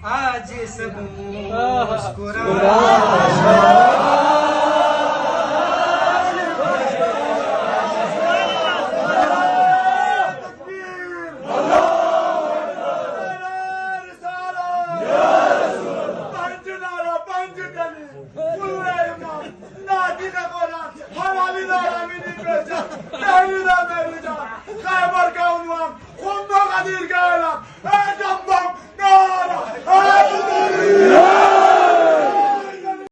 آج سب مسکرا خیبر کا عنوان خون و قدیر کا اعلان اے جنبا